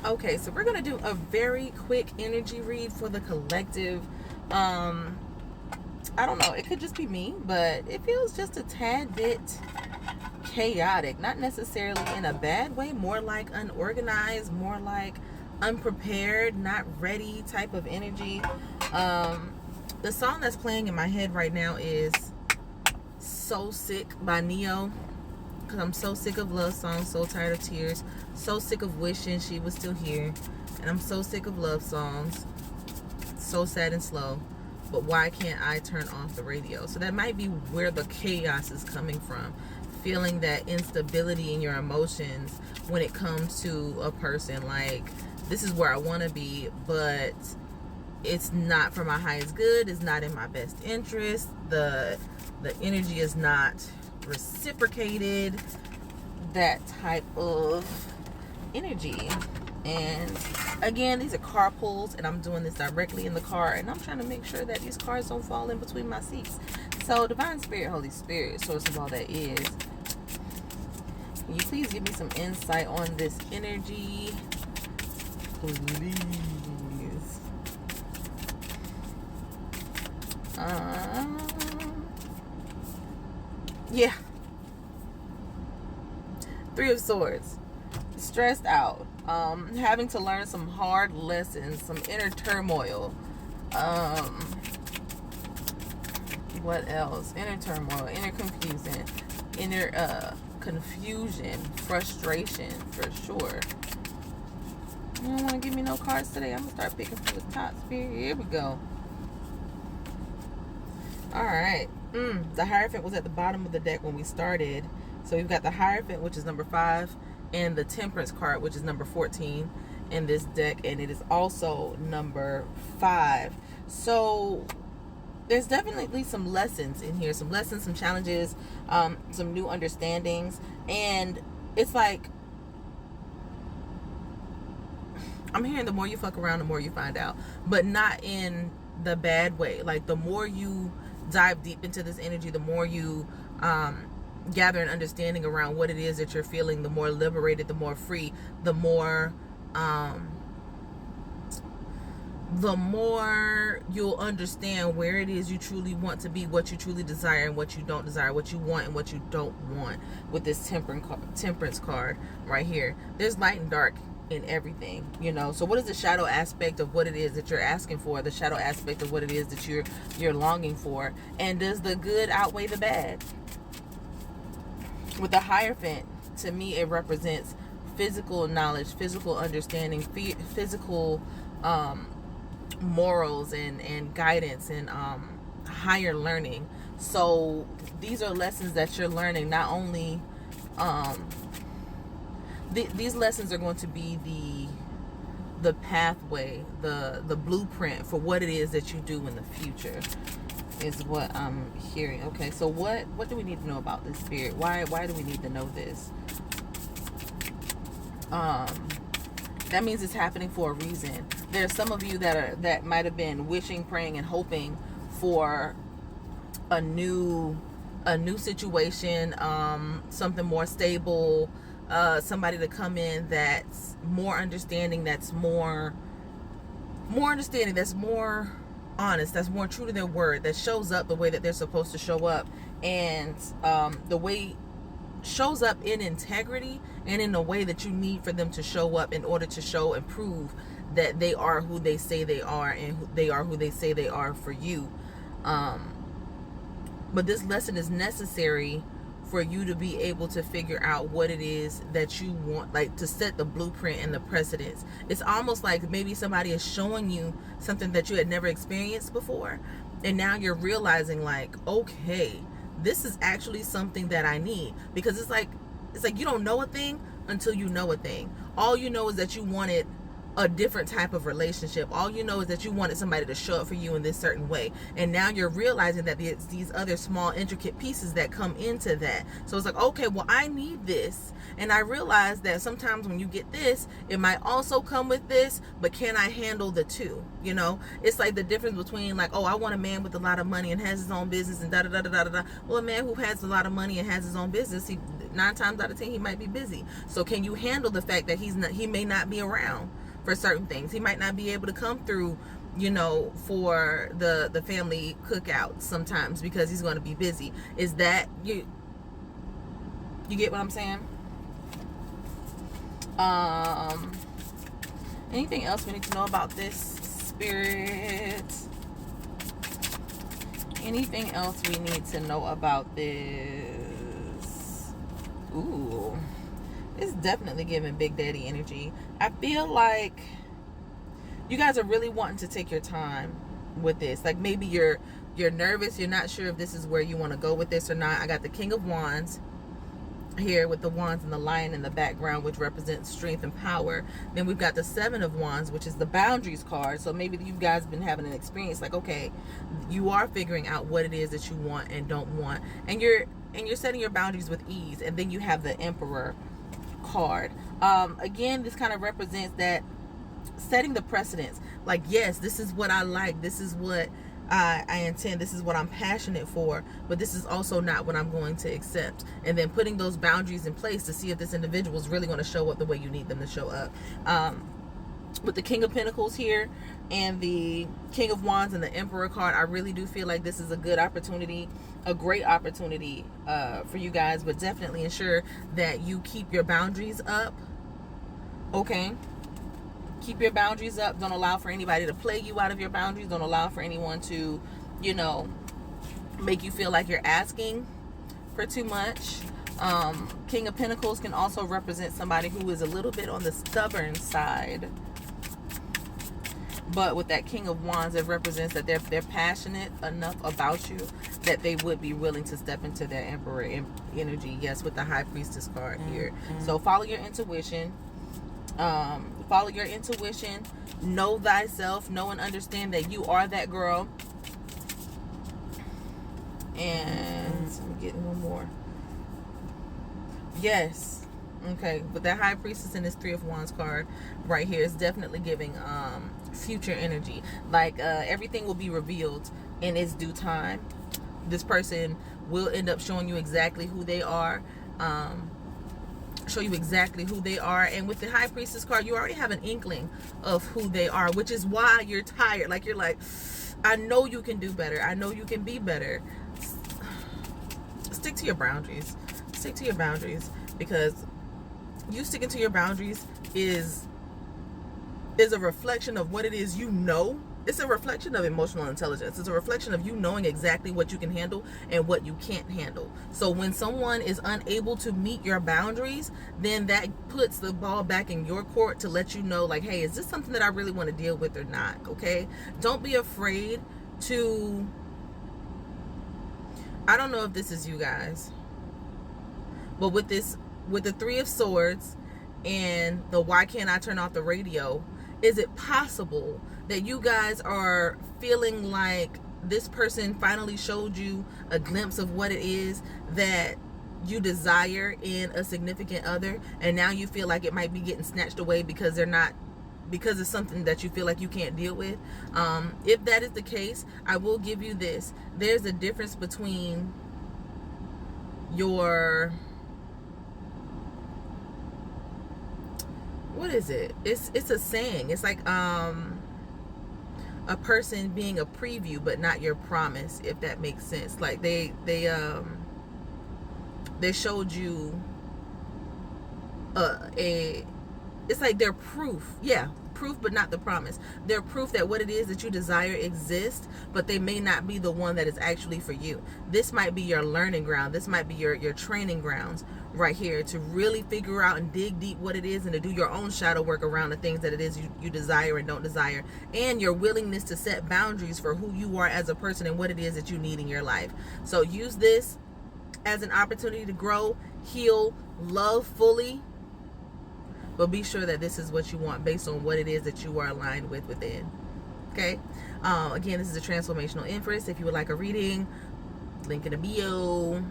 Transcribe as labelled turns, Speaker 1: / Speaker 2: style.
Speaker 1: Okay, so we're gonna do a very quick energy read for the collective. I don't know, it could just be me, but it feels just a tad bit chaotic. Not necessarily in a bad way, more like unorganized, more like unprepared, not ready type of energy. The song that's playing in my head right now is So Sick by Neo, because I'm so sick of love songs, so tired of tears, so sick of wishing she was still here, and I'm so sick of love songs, so sad and slow. But why can't I turn off the radio? So that might be where the chaos is coming from. Feeling that instability in your emotions when it comes to a person. Like, this is where I want to be, but it's not for my highest good. It's not in my best interest. The energy is not reciprocated. That type of energy. And again, these are car pulls, and I'm doing this directly in the car, and I'm trying to make sure that these cars don't fall in between my seats. So Divine Spirit, Holy Spirit, source of all that is, can you please give me some insight on this energy, please? Yeah, Three of Swords. Stressed out, having to learn some hard lessons, some inner turmoil. What else? Inner turmoil, inner confusion, inner confusion, frustration for sure. You don't want to give me no cards today. I'm gonna start picking from the top. Spirit, here we go. All right. The Hierophant was at the bottom of the deck when we started. So we've got the Hierophant, which is number 5, and the Temperance card, which is number 14 in this deck, and it is also number 5. So there's definitely some lessons in here, some lessons, some challenges, some new understandings, and it's like, I'm hearing the more you fuck around, the more you find out, but not in the bad way. Like, the more you dive deep into this energy, the more you gather an understanding around what it is that you're feeling, the more liberated, the more free, the more you'll understand where it is you truly want to be, what you truly desire and what you don't desire, what you want and what you don't want. With this temperance card right here, there's light and dark in everything, you know. So what is the shadow aspect of what it is that you're asking for, the shadow aspect of what it is that you're longing for, and does the good outweigh the bad? With the Hierophant, to me, it represents physical knowledge, physical understanding, physical morals and guidance and higher learning. So these are lessons that you're learning. Not only these lessons are going to be the pathway, the blueprint for what it is that you do in the future, is what I'm hearing. Okay, so what do we need to know about this, Spirit? Why do we need to know this? That means it's happening for a reason. There's some of you that might have been wishing, praying, and hoping for a new situation, something more stable, somebody to come in that's more understanding, that's more understanding, that's more honest, that's more true to their word, that shows up the way that they're supposed to show up, and the way shows up in integrity and in a way that you need for them to show up in order to show and prove that they are who they say they are, and they are who they say they are for you. But this lesson is necessary for you to be able to figure out what it is that you want, like to set the blueprint and the precedence. It's almost like maybe somebody is showing you something that you had never experienced before, and now you're realizing, like, okay, this is actually something that I need. Because it's like you don't know a thing until you know a thing. All you know is that you wanted a different type of relationship. All you know is that you wanted somebody to show up for you in this certain way, and now you're realizing that it's these other small intricate pieces that come into that. So it's like, okay, well, I need this, and I realize that sometimes when you get this, it might also come with this, but can I handle the two? You know, it's like the difference between, like, oh, I want a man with a lot of money and has his own business and da da da da da da. Well, a man who has a lot of money and has his own business, 9 times out of 10 he might be busy. So can you handle the fact that he may not be around for certain things? He might not be able to come through, you know, for the family cookout sometimes because he's going to be busy. Is that you get what I'm saying? Anything else we need to know about this, Spirit? Anything else we need to know about this? Ooh, it's definitely giving Big Daddy energy. I feel like you guys are really wanting to take your time with this. Like maybe you're nervous. You're not sure if this is where you want to go with this or not. I got the King of Wands here with the wands and the lion in the background, which represents strength and power. Then we've got the 7 of Wands, which is the boundaries card. So maybe you guys been having an experience like, okay, you are figuring out what it is that you want and don't want, and you're setting your boundaries with ease. And then you have the Emperor card. Again, this kind of represents that setting the precedence. Like, yes, this is what I like, this is what I intend, this is what I'm passionate for, but this is also not what I'm going to accept. And then putting those boundaries in place to see if this individual is really going to show up the way you need them to show up. With the King of Pentacles here and the King of Wands and the Emperor card, I really do feel like this is a good opportunity, a great opportunity for you guys, but definitely ensure that you keep your boundaries up. Okay? Keep your boundaries up. Don't allow for anybody to play you out of your boundaries. Don't allow for anyone to, you know, make you feel like you're asking for too much. King of Pentacles can also represent somebody who is a little bit on the stubborn side. But with that King of Wands, it represents that they're passionate enough about you that they would be willing to step into their Emperor energy. Yes, with the High Priestess card here. So follow your intuition. Follow your intuition. Know thyself. Know and understand that you are that girl. And I'm getting one more. Yes. Okay. But that High Priestess and this 3 of Wands card right here is definitely giving future energy. Like everything will be revealed in its due time. This person will end up showing you exactly who they are. Show you exactly who they are. And with the High Priestess card, you already have an inkling of who they are, which is why you're tired. Like, you're like, I know you can do better. I know you can be better. Stick to your boundaries. Stick to your boundaries, because you sticking to your boundaries is a reflection of what it is you know. It's a reflection of emotional intelligence. It's a reflection of you knowing exactly what you can handle and what you can't handle. So when someone is unable to meet your boundaries, then that puts the ball back in your court to let you know, like, hey, is this something that I really want to deal with or not? Okay? Don't be afraid to... I don't know if this is you guys, but with the 3 of Swords and the why can't I turn off the radio, is it possible that you guys are feeling like this person finally showed you a glimpse of what it is that you desire in a significant other, and now you feel like it might be getting snatched away because it's something that you feel like you can't deal with? If that is the case, I will give you this. There's a difference between your... what is it? It's a saying. It's like a person being a preview but not your promise, if that makes sense. Like they showed you it's like they're proof. Yeah, proof but not the promise. They're proof that what it is that you desire exists, but they may not be the one that is actually for you. This might be your learning ground. This might be your training grounds right here, to really figure out and dig deep what it is, and to do your own shadow work around the things that it is you desire and don't desire, and your willingness to set boundaries for who you are as a person and what it is that you need in your life. So use this as an opportunity to grow, heal, love fully, but be sure that this is what you want based on what it is that you are aligned with within. Okay? Again, this is a Transformational Empress. If you would like a reading, link in the bio.